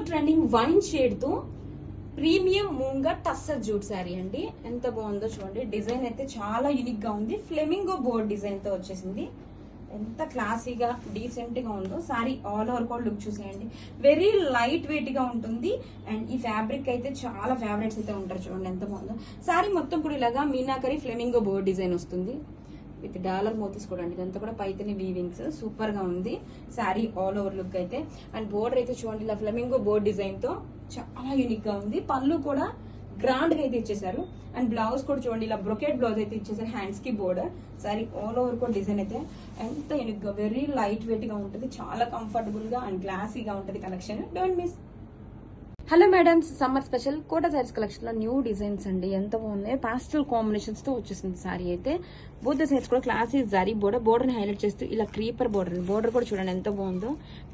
Trending wine shade తో premium మూంగా tussar jute sari అండి. ఎంత బాగుందో చూడండి. డిజైన్ అయితే చాలా యూనిక్ గా ఉంది. ఫ్లెమింగో బోర్డ్ డిజైన్ తో వచ్చేసింది. ఎంత క్లాసీగా డీసెంట్ గా ఉందో. సారీ ఆల్ ఓవర్ కూడా లుక్ చూసేయండి. వెరీ లైట్ వెయిట్ గా ఉంటుంది. అండ్ ఈ ఫ్యాబ్రిక్ అయితే చాలా ఫేవరెట్స్ అయితే ఉంటారు. చూడండి ఎంత బాగుందో. సారీ మొత్తం కూడా ఇలాగా మీనాకరి ఫ్లెమింగో బోర్డ్ డిజైన్ వస్తుంది విత్ డాలర్ మోతీస్ కూడా అండి. ఇదంతా కూడా పైతని వీవింగ్స్ సూపర్ గా ఉంది. శారీ ఆల్ ఓవర్ లుక్ అయితే. అండ్ బోర్డర్ అయితే చూడండి ఇలా ఫ్లెమింగో బోర్డ్ డిజైన్ తో చాలా యూనిక్ గా ఉంది. పళ్ళు కూడా గ్రాండ్ గా అయితే ఇచ్చేసారు. అండ్ బ్లౌజ్ కూడా చూడండి ఇలా బ్రొకెట్ బ్లౌజ్ అయితే ఇచ్చేసారు. హ్యాండ్స్ కి బోర్డర్. సారీ ఆల్ ఓవర్ కూడా డిజైన్ అయితే ఎంత యూనిక్ గా వెరీ లైట్ వెయిట్ గా ఉంటుంది. చాలా కంఫర్టబుల్ గా అండ్ క్లాసీగా ఉంటుంది collection. Don't miss. Hello madams, summer special Kota saris collection లో న్యూ డిజైన్స్ అండి. ఎంత బాగున్నాయి. పాస్టల్ కాంబినేషన్స్ తో వచ్చేసింది సారీ అయితే. బోత్ సైడ్స్ కూడా క్లాసీ జరీ బోర్డర్ ని హైలైట్ చేస్తూ ఇలా క్రీపర్ బోర్డర్ కూడా చూడండి ఎంత బాగుందో.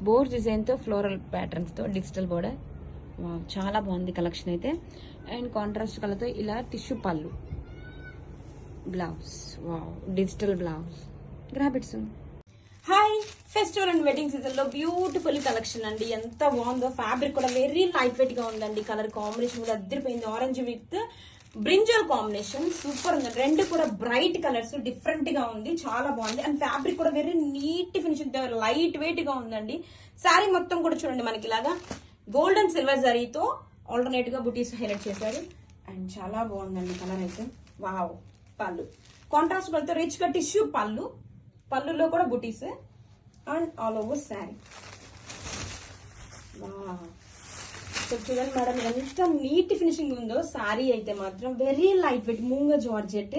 బోర్డ్ డిజైన్ తో ఫ్లోరల్ ప్యాటర్న్స్ తో డిజిటల్ బోర్డర్ చాలా బాగుంది కలెక్షన్ అయితే. అండ్ కాంట్రాస్ట్ కలర్ తో ఇలా టిష్యూ పళ్ళు, blouse digital blouse. Grab it soon. Hi, festival and wedding season లో బ్యూటిఫుల్ కలెక్షన్ అండి. ఎంత బాగుందో. ఫ్యాబ్రిక్ కూడా వెరీ లైట్ వెయిట్ గా ఉందండి. కలర్ కాంబినేషన్ కూడా అద్దరిపోయింది. Orange with brinjal combination super ఉంది. రెండు కూడా బ్రైట్ కలర్స్, డిఫరెంట్ గా ఉంది. చాలా బాగుంది. అండ్ ఫ్యాబ్రిక్ కూడా very neat finishing, light weight గా ఉందండి. శారీ మొత్తం కూడా చూడండి మనకి ఇలాగా గోల్డ్ అండ్ సిల్వర్ జరీతో ఆల్టర్నేట్ గా బుటీస్ హైలైట్ చేశారు. అండ్ చాలా బాగుందండి కలర్ అయితే. వావ్. పళ్ళు కాంట్రాస్ట్ కలర్ రిచ్ గా టిష్యూ పళ్ళు, పళ్ళులో కూడా బుటీస్ అండ్ ఆల్ ఓవర్ శారీ. చూడండి మేడం ఎంత నీట్ ఫినిషింగ్ ఉందో. శారీ అయితే మాత్రం very light weight moonga georgette.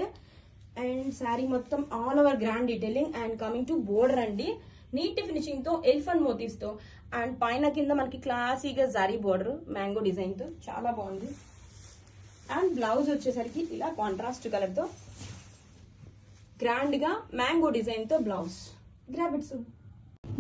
And sari మొత్తం all over grand detailing. And coming to border అండి, నీట్ ఫినిషింగ్ తో ఎలిఫెంట్ మోటివ్స్ తో. అండ్ పైన కింద మనకి క్లాసీగా జరీ బోర్డర్ మ్యాంగో డిజైన్ తో చాలా బాగుంది. అండ్ బ్లౌజ్ వచ్చేసరికి ఇలా కాంట్రాస్ట్ కలర్ తో గ్రాండ్ గా మ్యాంగో డిజైన్ తో బ్లౌజ్. గ్రాబిట్స్.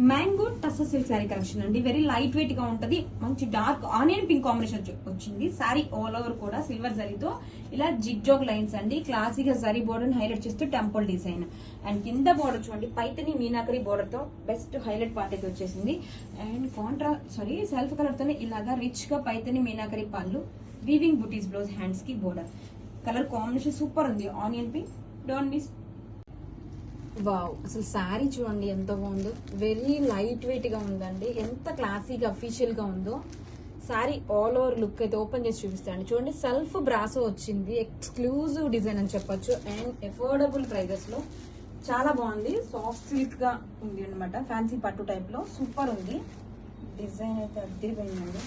Mango tussar silk sari collection అండి. వెరీ లైట్ వెయిట్ గా ఉంటది. మంచి డార్క్ ఆనియన్ పింక్ కాంబినేషన్ వచ్చింది. శారీ ఆల్ ఓవర్ కూడా సిల్వర్ జరీతో ఇలా జిగ్జాగ్ లైన్స్ అండి. క్లాసీగా జరీ బోర్డర్ హైలైట్ చేస్తూ టెంపుల్ డిజైన్. అండ్ కింద బోర్డర్ చూడండి పైతని మీనాకరి బోర్డర్ తో బెస్ట్ హైలైట్ పార్ట్ అయితే వచ్చేసింది. అండ్ సెల్ఫ్ కలర్ తోనే ఇలాగా రిచ్ గా పైతని మీనాకరి పళ్ళు, వీవింగ్ బుటీస్ బ్లౌజ్, హ్యాండ్స్ కి బోర్డర్. కలర్ కాంబినేషన్ సూపర్ ఉంది. Onion pink. Don't miss. Wow, అసలు శారీ చూడండి ఎంత బాగుందో. వెరీ లైట్ వెయిట్ గా ఉందండి. ఎంత క్లాసీగా అఫీషియల్ గా ఉందో. శారీ ఆల్ ఓవర్ లుక్ అయితే ఓపెన్ చేసి చూపిస్తాండి. చూడండి సెల్ఫ్ బ్రాసో వచ్చింది. ఎక్స్క్లూజివ్ డిజైన్ అని చెప్పొచ్చు. అండ్ అఫోర్డబుల్ ప్రైజెస్ లో చాలా బాగుంది. సాఫ్ట్ సిల్క్ గా ఉంది అనమాట. ఫ్యాన్సీ పట్టు టైప్ లో సూపర్ ఉంది. డిజైన్ అయితే అద్దరిపోయిందండి.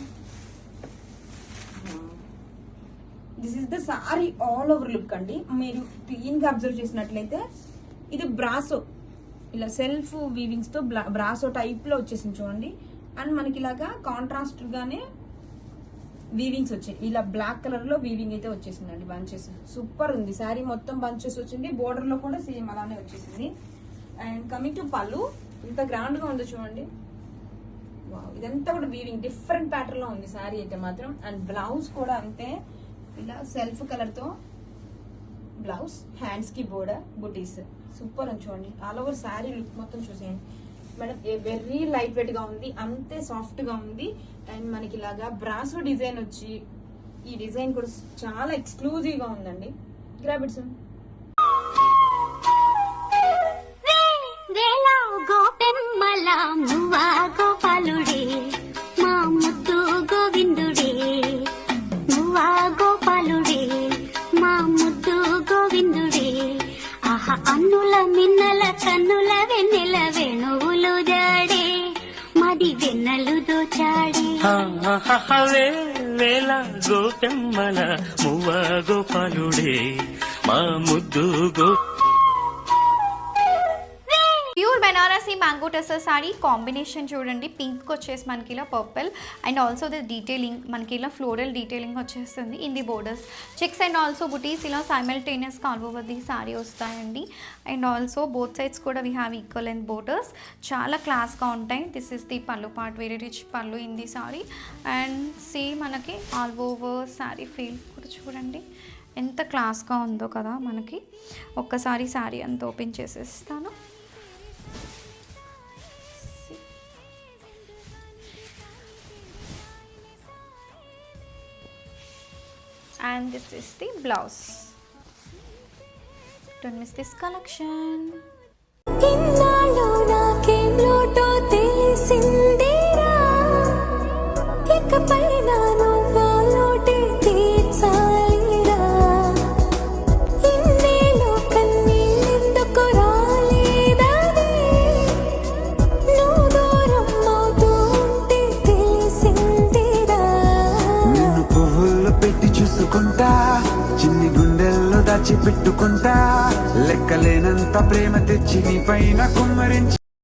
This is the sari all over look అండి. మీరు క్లీన్ గా అబ్జర్వ్ చేసినట్లయితే ఇది బ్రాసో ఇలా సెల్ఫ్ వీవింగ్స్ తో బ్రాసో టైప్ లో వచ్చేసింది చూడండి. అండ్ మనకి ఇలాగా కాంట్రాస్ట్ గానే వీవింగ్స్ వచ్చాయి. ఇలా బ్లాక్ కలర్ లో వీవింగ్ అయితే వచ్చేసిందండి. బంచెస్ సూపర్ ఉంది. శారీ మొత్తం బంచెస్ వచ్చింది. బోర్డర్ లో కూడా సేమ్ అలానే వచ్చేసింది. అండ్ కమింగ్ టు పళ్ళు, ఇంత గ్రాండ్ గా ఉందో చూడండి. వావ్, ఇదంతా కూడా వీవింగ్ డిఫరెంట్ ప్యాటర్న్ లో ఉంది శారీ అయితే మాత్రం. అండ్ బ్లౌజ్ కూడా అంతే ఇలా సెల్ఫ్ కలర్ తో బ్లౌజ్, హ్యాండ్స్ కి బోర్డర్, బుటీస్ సూపర్ అని చూడండి. ఆల్ ఓవర్ శారీ లుక్ మొత్తం చూసేయండి మేడం. వెరీ లైట్ వెయిట్ గా ఉంది. అంతే సాఫ్ట్ గా ఉంది. అండ్ మనకి ఇలాగా బ్రాసో డిజైన్ వచ్చి ఈ డిజైన్ కూడా చాలా ఎక్స్క్లూజివ్ గా ఉందండి. గ్రాబిట్స్. అన్నుల మిన్నల కన్నుల వెన్నెల వేణువులు జాడే మది వెన్నెలు దోచాడే. వేళ గోపెమ్మల మువ్వ గోపాలుడే మా ముద్దు గో. Pure Banarasi mango tussar sari combination చూడండి. పింక్ వచ్చేసి మనకి ఇలా purple and also the detailing మనకి ఇలా ఫ్లోరల్ డీటెయిలింగ్ వచ్చేస్తుంది. In the borders checks and also butis ఇలా simultaneous all over the sari వస్తాయండి. అండ్ ఆల్సో బోత్ సైడ్స్ కూడా we have equal and borders. చాలా క్లాస్గా ఉంటాయి. This is the pallu part, very rich pallu in the sari. And see మనకి all over sorry feel కూడా చూడండి ఎంత క్లాస్గా ఉందో కదా. మనకి ఒక్కసారి సారీ అంతా ఓపెన్ చేసేస్తాను. and this is the blouse. Don't miss this collection. ఇన్నాళ్ళు నాకేం లోటో తెలిసిందిరా, ఇకపై నా నువ్వు లోటే తీర్చాలిరా. ఇన్నేళ్ళు కన్నీళ్ళెందుకు రాలేదని నువ్వు దూరం అవుతూ ఉంటే తెలిసిందిరా. నిన్ను పువ్వుల్లో పెట్టి చూసుకుంటా, చిన్ని గుండెల్లో దాచి పెట్టుకుంటా, లెక్కలేనంత ప్రేమ తెచ్చి నీ పైన కుమ్మరించి